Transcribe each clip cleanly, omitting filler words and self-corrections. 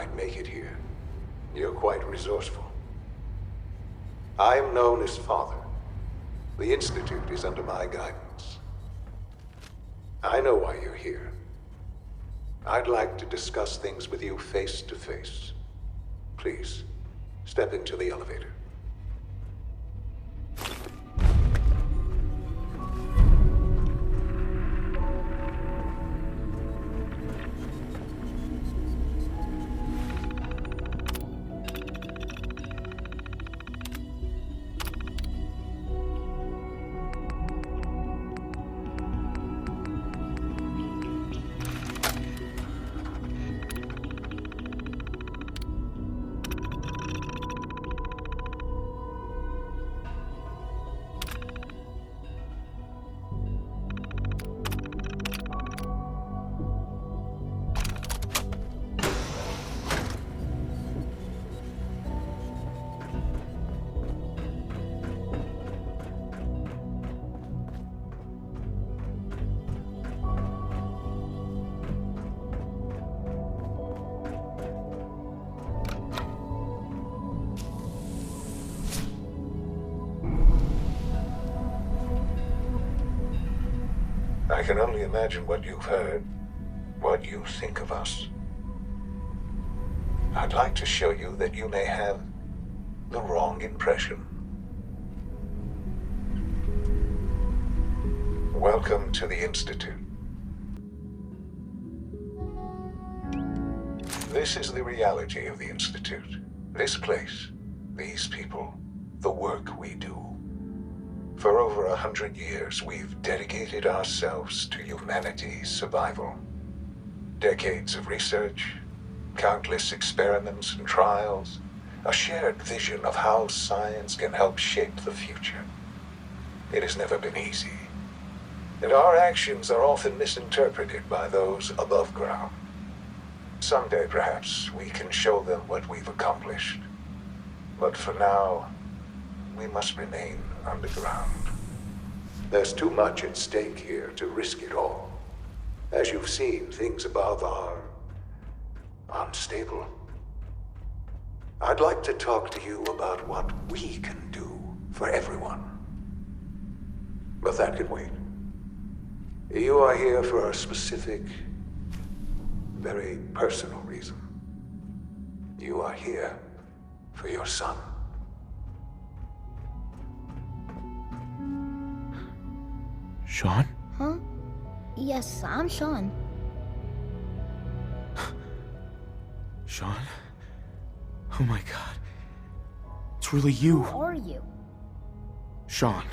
might make it here. You're quite resourceful. I am known as Father. The Institute is under my guidance. I know why you're here. I'd like to discuss things with you face to face. Please, step into the elevator. I can only imagine what you've heard, what you think of us. I'd like to show you that you may have the wrong impression. Welcome to the Institute. This is the reality of the Institute. This place, these people, the work we do. For over 100 years, we've dedicated ourselves to humanity's survival. Decades of research, countless experiments and trials, a shared vision of how science can help shape the future. It has never been easy, and our actions are often misinterpreted by those above ground. Someday, perhaps, we can show them what we've accomplished. But for now, we must remain underground. There's too much at stake here to risk it all. As you've seen, things above are unstable. I'd like to talk to you about what we can do for everyone. But that can wait. You are here for a specific, very personal reason. You are here for your son. Sean? Huh? Yes, I'm Sean. Sean? Oh my god. It's really you. Who are you? Sean,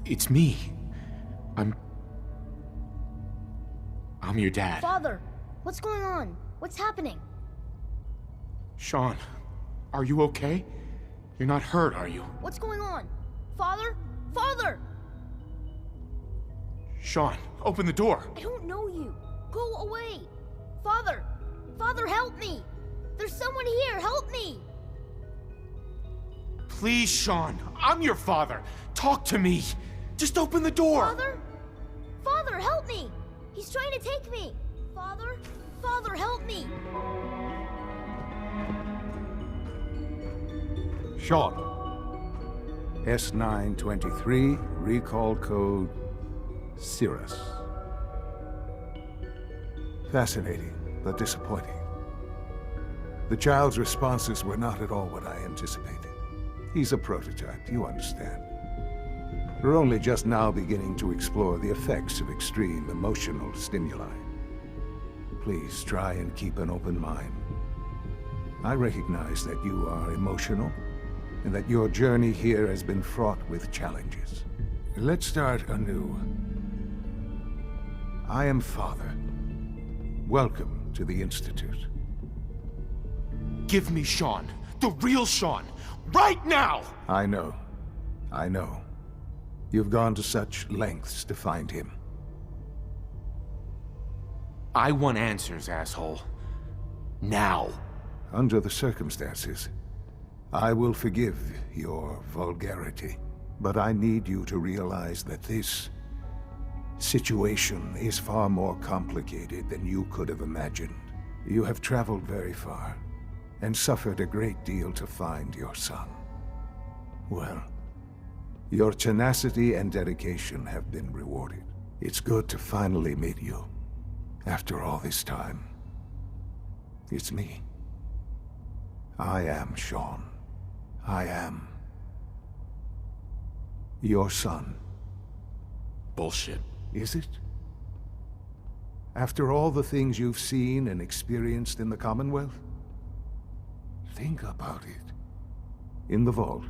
it's me. I'm your dad. Father, what's going on? What's happening? Sean, are you okay? You're not hurt, are you? What's going on? Father? Father! Sean, open the door. I don't know you. Go away. Father! Father, help me! There's someone here, help me! Please, Sean, I'm your father. Talk to me. Just open the door. Father? Father, help me! He's trying to take me! Father? Father, help me! Sean. S923, recall code Cirrus. Fascinating, but disappointing. The child's responses were not at all what I anticipated. He's a prototype, you understand. We're only just now beginning to explore the effects of extreme emotional stimuli. Please try and keep an open mind. I recognize that you are emotional, and that your journey here has been fraught with challenges. Let's start anew. I am Father. Welcome to the Institute. Give me Sean. The real Sean. Right now! I know. I know. You've gone to such lengths to find him. I want answers, asshole. Now. Under the circumstances, I will forgive your vulgarity. But I need you to realize that this situation is far more complicated than you could have imagined. You have traveled very far, and suffered a great deal to find your son. Well, your tenacity and dedication have been rewarded. It's good to finally meet you. After all this time, it's me. I am Sean. I am your son. Bullshit. Is it? After all the things you've seen and experienced in the Commonwealth? Think about it. In the vault,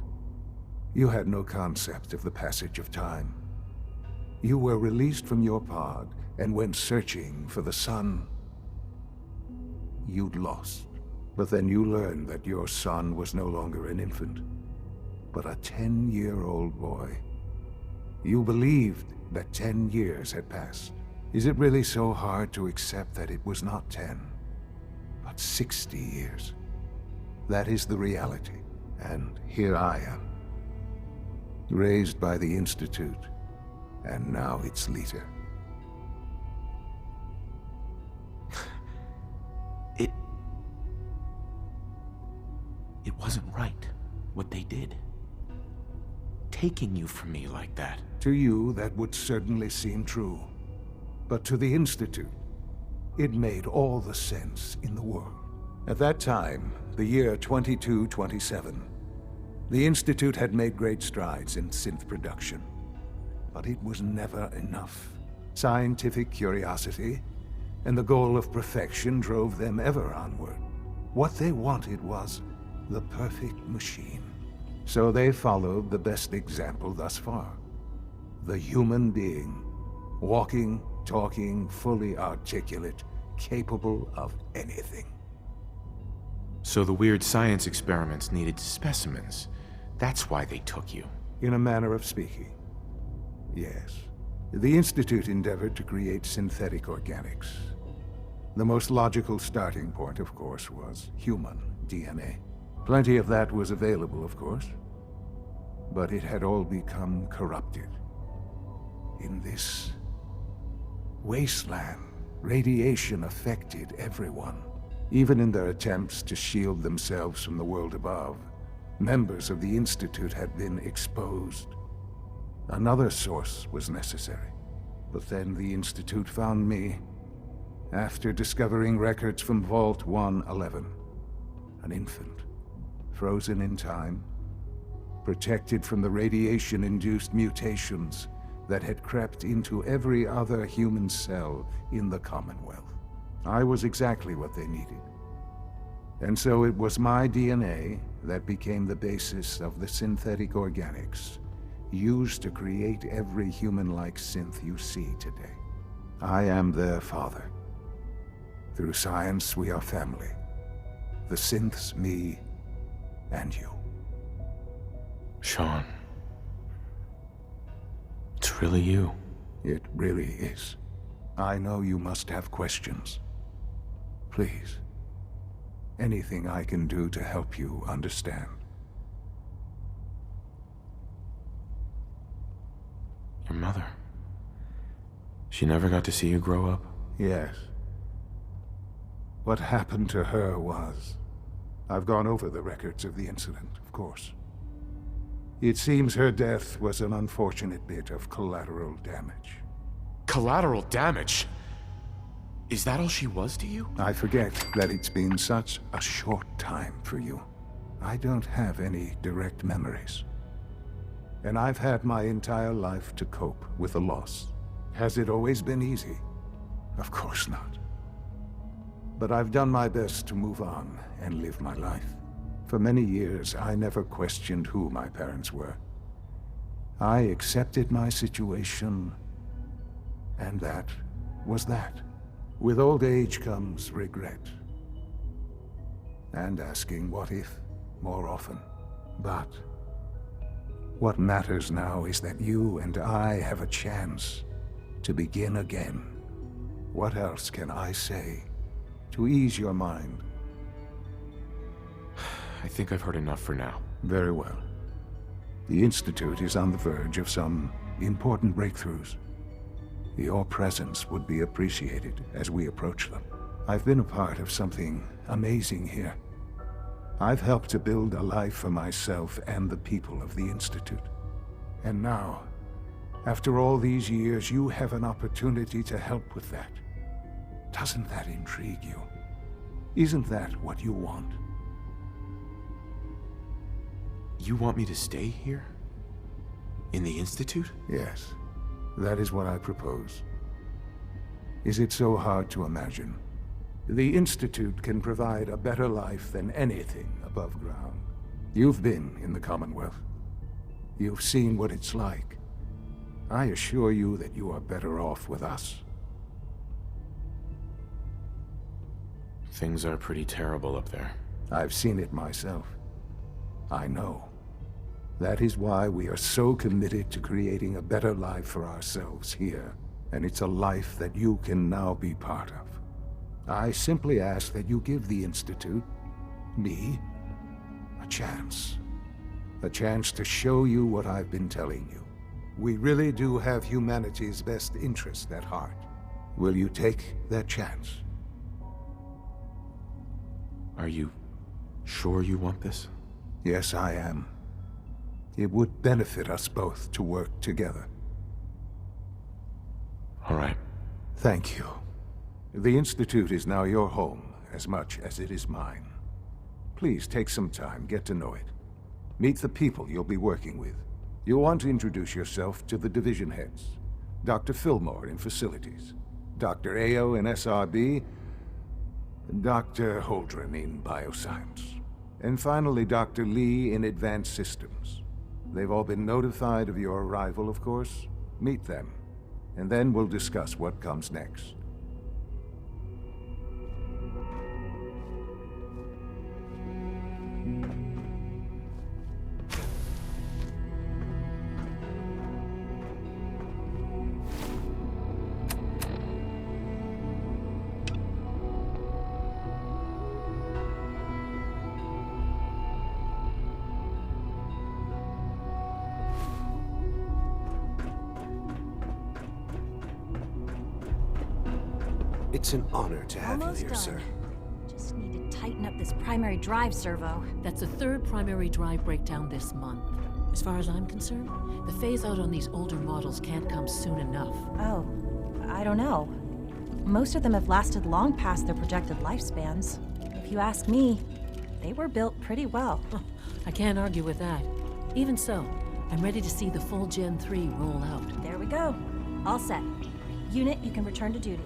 you had no concept of the passage of time. You were released from your pod and went searching for the son you'd lost. But then you learned that your son was no longer an infant, but a 10-year-old boy. You believed that 10 years had passed. Is it really so hard to accept that it was not 10, but 60 years? That is the reality, and here I am. Raised by the Institute, and now its leader. It wasn't right, what they did. Taking you from me like that. To you, that would certainly seem true. But to the Institute, it made all the sense in the world. At that time, the year 2227, the Institute had made great strides in synth production. But it was never enough. Scientific curiosity and the goal of perfection drove them ever onward. What they wanted was the perfect machine. So they followed the best example thus far. The human being, walking, talking, fully articulate, capable of anything. So the weird science experiments needed specimens. That's why they took you. In a manner of speaking, yes. The Institute endeavored to create synthetic organics. The most logical starting point, of course, was human DNA. Plenty of that was available, of course, but it had all become corrupted. In this wasteland, radiation affected everyone. Even in their attempts to shield themselves from the world above, members of the Institute had been exposed. Another source was necessary. But then the Institute found me after discovering records from Vault 111. An infant, frozen in time, protected from the radiation-induced mutations that had crept into every other human cell in the Commonwealth. I was exactly what they needed. And so it was my DNA that became the basis of the synthetic organics used to create every human-like synth you see today. I am their father. Through science, we are family. The synths, me, and you. Sean. It's really you. It really is. I know you must have questions. Please. Anything I can do to help you understand. Your mother. She never got to see you grow up? Yes. What happened to her was... I've gone over the records of the incident, of course. It seems her death was an unfortunate bit of collateral damage. Collateral damage? Is that all she was to you? I forget that it's been such a short time for you. I don't have any direct memories. And I've had my entire life to cope with the loss. Has it always been easy? Of course not. But I've done my best to move on and live my life. For many years, I never questioned who my parents were. I accepted my situation, and that was that. With old age comes regret. And asking what if more often. But what matters now is that you and I have a chance to begin again. What else can I say to ease your mind? I think I've heard enough for now. Very well. The Institute is on the verge of some important breakthroughs. Your presence would be appreciated as we approach them. I've been a part of something amazing here. I've helped to build a life for myself and the people of the Institute. And now, after all these years, you have an opportunity to help with that. Doesn't that intrigue you? Isn't that what you want? You want me to stay here? In the Institute? Yes, that is what I propose. Is it so hard to imagine? The Institute can provide a better life than anything above ground. You've been in the Commonwealth. You've seen what it's like. I assure you that you are better off with us. Things are pretty terrible up there. I've seen it myself. I know. That is why we are so committed to creating a better life for ourselves here. And it's a life that you can now be part of. I simply ask that you give the Institute, me, a chance. A chance to show you what I've been telling you. We really do have humanity's best interest at heart. Will you take that chance? Are you sure you want this? Yes, I am. It would benefit us both to work together. All right. Thank you. The Institute is now your home, as much as it is mine. Please take some time, get to know it. Meet the people you'll be working with. You'll want to introduce yourself to the division heads. Dr. Filmore in Facilities, Dr. Ao in SRB, Dr. Holdren in Bioscience, and finally Dr. Lee in Advanced Systems. They've all been notified of your arrival, of course. Meet them, and then we'll discuss what comes next. It's an honor to have Almost you here, done. sir. Just need to tighten up this primary drive servo. That's the third primary drive breakdown this month. As far as I'm concerned, the phase-out on these older models can't come soon enough. Oh, I don't know. Most of them have lasted long past their projected lifespans. If you ask me, they were built pretty well. I can't argue with that. Even so, I'm ready to see the full Gen 3 roll out. There we go. All set. Unit, you can return to duty.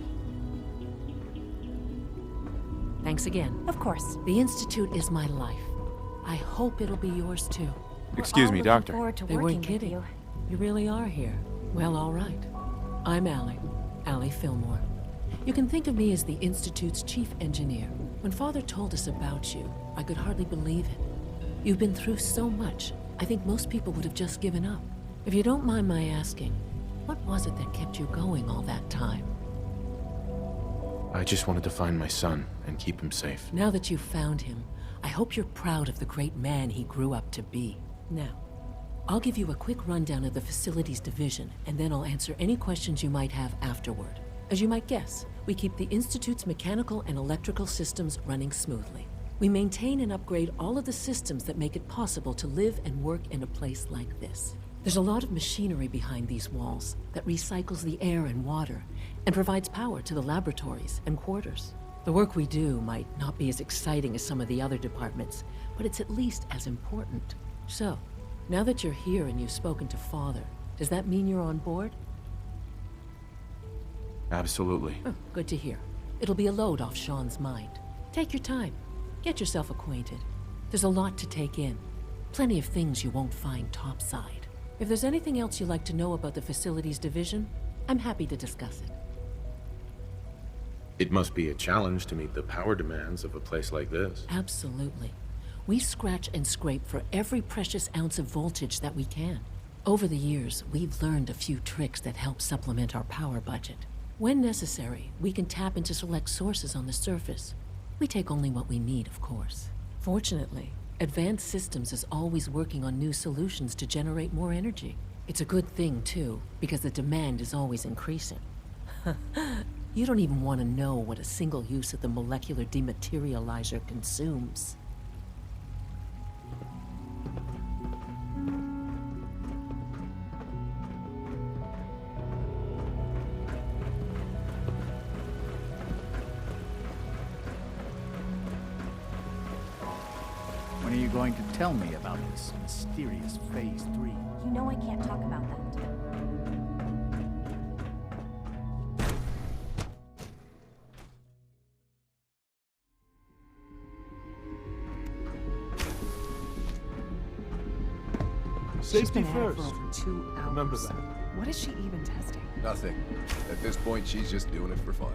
Thanks again. Of course. The Institute is my life. I hope it'll be yours too. Excuse We're me, all Doctor. looking forward to They working weren't with kidding. you. You really are here. Well, all right. I'm Allie Filmore. You can think of me as the Institute's chief engineer. When Father told us about you, I could hardly believe it. You've been through so much, I think most people would have just given up. If you don't mind my asking, what was it that kept you going all that time? I just wanted to find my son and keep him safe. Now that you've found him, I hope you're proud of the great man he grew up to be. Now, I'll give you a quick rundown of the Facilities Division, and then I'll answer any questions you might have afterward. As you might guess, we keep the Institute's mechanical and electrical systems running smoothly. We maintain and upgrade all of the systems that make it possible to live and work in a place like this. There's a lot of machinery behind these walls that recycles the air and water and provides power to the laboratories and quarters. The work we do might not be as exciting as some of the other departments, but it's at least as important. So, now that you're here and you've spoken to Father, does that mean you're on board? Absolutely. Oh, good to hear. It'll be a load off Sean's mind. Take your time. Get yourself acquainted. There's a lot to take in. Plenty of things you won't find topside. If there's anything else you'd like to know about the Facilities Division, I'm happy to discuss it. It must be a challenge to meet the power demands of a place like this. Absolutely. We scratch and scrape for every precious ounce of voltage that we can. Over the years, we've learned a few tricks that help supplement our power budget. When necessary, we can tap into select sources on the surface. We take only what we need, of course. Fortunately, Advanced Systems is always working on new solutions to generate more energy. It's a good thing, too, because the demand is always increasing. You don't even want to know what a single use of the molecular dematerializer consumes. Tell me about this mysterious Phase 3. You know I can't talk about that. Safety She's been at it first. for over 2 hours. Remember that. What is she even testing? Nothing. At this point, she's just doing it for fun.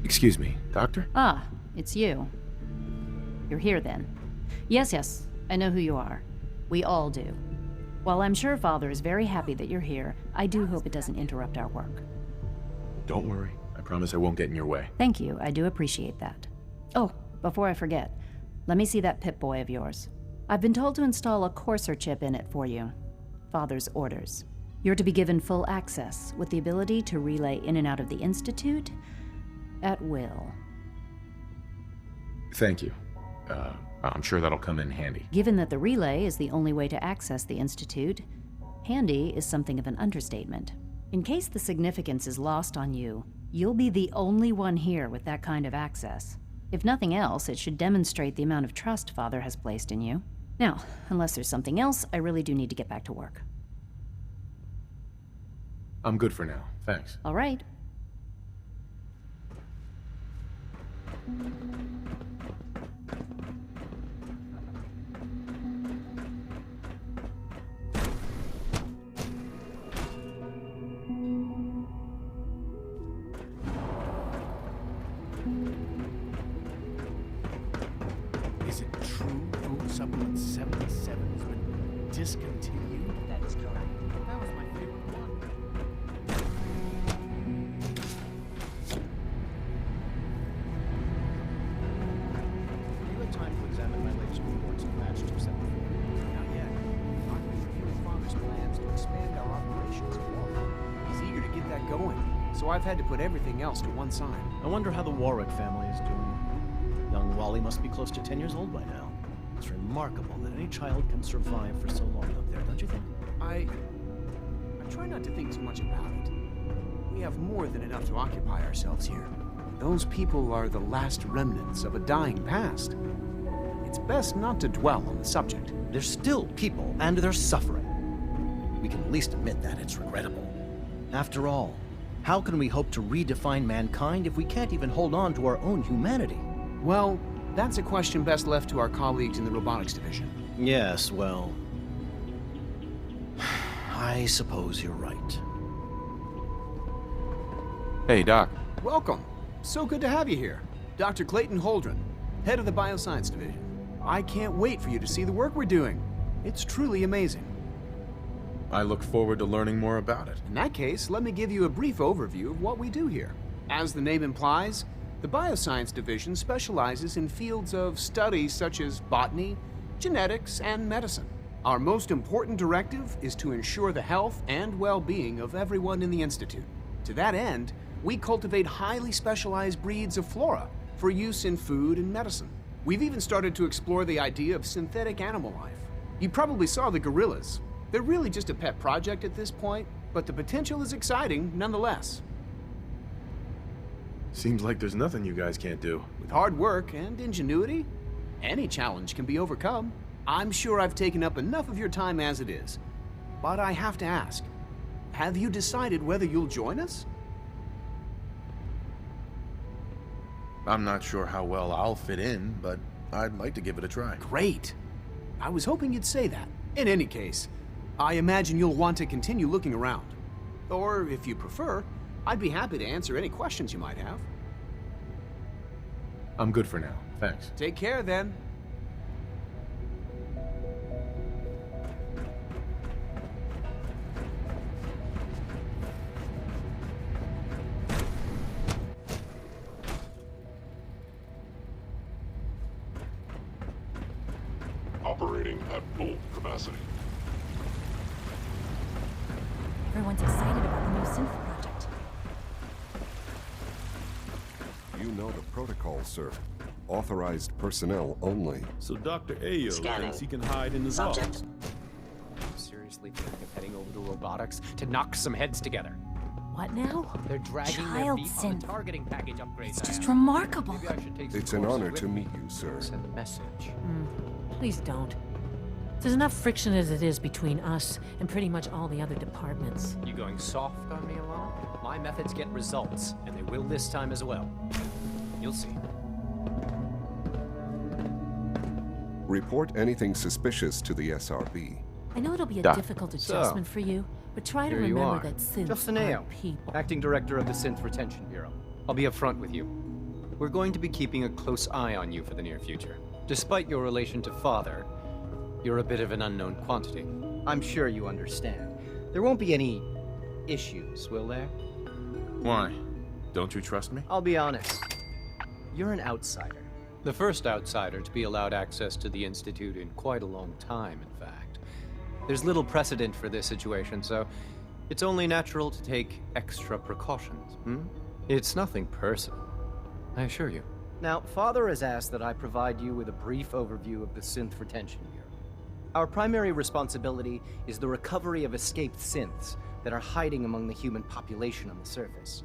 Excuse me, Doctor? Ah, it's you. You're here then. Yes, I know who you are. We all do. While I'm sure Father is very happy that you're here, I do hope it doesn't interrupt our work. Don't worry. I promise I won't get in your way. Thank you, I do appreciate that. Oh, before I forget, let me see that Pip-Boy of yours. I've been told to install a Courser chip in it for you. Father's orders. You're to be given full access, with the ability to relay in and out of the Institute at will. Thank you. I'm sure that'll come in handy. Given that the relay is the only way to access the Institute, handy is something of an understatement. In case the significance is lost on you, you'll be the only one here with that kind of access. If nothing else, it should demonstrate the amount of trust Father has placed in you. Now, unless there's something else, I really do need to get back to work. I'm good for now. Thanks. All right. Is it true Food Supplement 77 has been discontinued? That is correct. That was my favorite one. Do you have time to examine my latest reports in batch 274? Not yet. I've been reviewing Father's plans to expand our operations in Warwick. He's eager to get that going, so I've had to put everything else to one side. I wonder how the Warwick family is doing. Young Wally must be close to 10 years old by now. It's remarkable that any child can survive for so long up there, don't you think? I try not to think too much about it. We have more than enough to occupy ourselves here. Those people are the last remnants of a dying past. It's best not to dwell on the subject. They're still people, and they're suffering. We can at least admit that it's regrettable. After all, how can we hope to redefine mankind if we can't even hold on to our own humanity? Well, that's a question best left to our colleagues in the robotics division. Yes, well... I suppose you're right. Hey, Doc. Welcome. So good to have you here. Dr. Clayton Holdren, head of the Bioscience Division. I can't wait for you to see the work we're doing. It's truly amazing. I look forward to learning more about it. In that case, let me give you a brief overview of what we do here. As the name implies, the Bioscience Division specializes in fields of study such as botany, genetics, and medicine. Our most important directive is to ensure the health and well-being of everyone in the Institute. To that end, we cultivate highly specialized breeds of flora for use in food and medicine. We've even started to explore the idea of synthetic animal life. You probably saw the gorillas. They're really just a pet project at this point, but the potential is exciting nonetheless. Seems like there's nothing you guys can't do. With hard work and ingenuity, any challenge can be overcome. I'm sure I've taken up enough of your time as it is. But I have to ask, have you decided whether you'll join us? I'm not sure how well I'll fit in, but I'd like to give it a try. Great. I was hoping you'd say that. In any case, I imagine you'll want to continue looking around. Or, if you prefer, I'd be happy to answer any questions you might have. I'm good for now. Thanks. Take care, then. Operating at full capacity. Everyone's excited about the new synth project. You know the protocol, sir. Authorized personnel only. So Dr. Ayo thinks he can hide in the Subject. I'm seriously thinking of heading over to robotics to knock some heads together. What now? They're dragging Child their feet on the synth. targeting package upgrades. It's just remarkable. Maybe I should take some It's an courses honor with to me. meet you, sir. Send a message. Please don't. There's enough friction as it is between us and pretty much all the other departments. You going soft on me, Alana? My methods get results, and they will this time as well. You'll see. Report anything suspicious to the SRB. I know it'll be a Doc. difficult adjustment for you, but try to Here you remember are. that synths Justin are Ayo, people. Acting Director of the Synth Retention Bureau. I'll be upfront with you. We're going to be keeping a close eye on you for the near future. Despite your relation to Father, you're a bit of an unknown quantity. I'm sure you understand. There won't be any issues, will there? Why? Don't you trust me? I'll be honest. You're an outsider. The first outsider to be allowed access to the Institute in quite a long time, in fact. There's little precedent for this situation, so it's only natural to take extra precautions, It's nothing personal, I assure you. Now, Father has asked that I provide you with a brief overview of the Synth Retention Bureau. Our primary responsibility is the recovery of escaped synths that are hiding among the human population on the surface.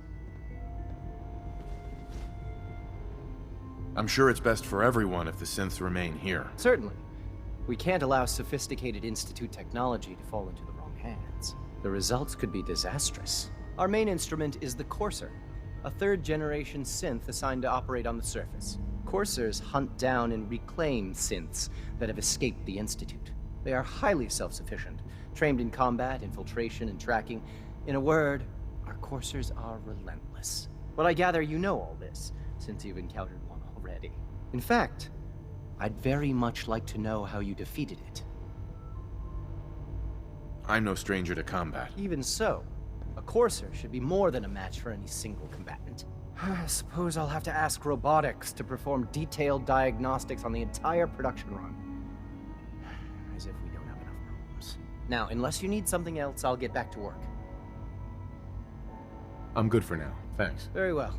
I'm sure it's best for everyone if the synths remain here. Certainly. We can't allow sophisticated Institute technology to fall into the wrong hands. The results could be disastrous. Our main instrument is the Courser, a third-generation synth assigned to operate on the surface. Coursers hunt down and reclaim synths that have escaped the Institute. They are highly self-sufficient, trained in combat, infiltration, and tracking. In a word, our Coursers are relentless. But I gather you know all this, since you've encountered one already. In fact, I'd very much like to know how you defeated it. I'm no stranger to combat. Even so, a Courser should be more than a match for any single combatant. I suppose I'll have to ask robotics to perform detailed diagnostics on the entire production run. As if we don't have enough problems. Now, unless you need something else, I'll get back to work. I'm good for now, thanks. Very well.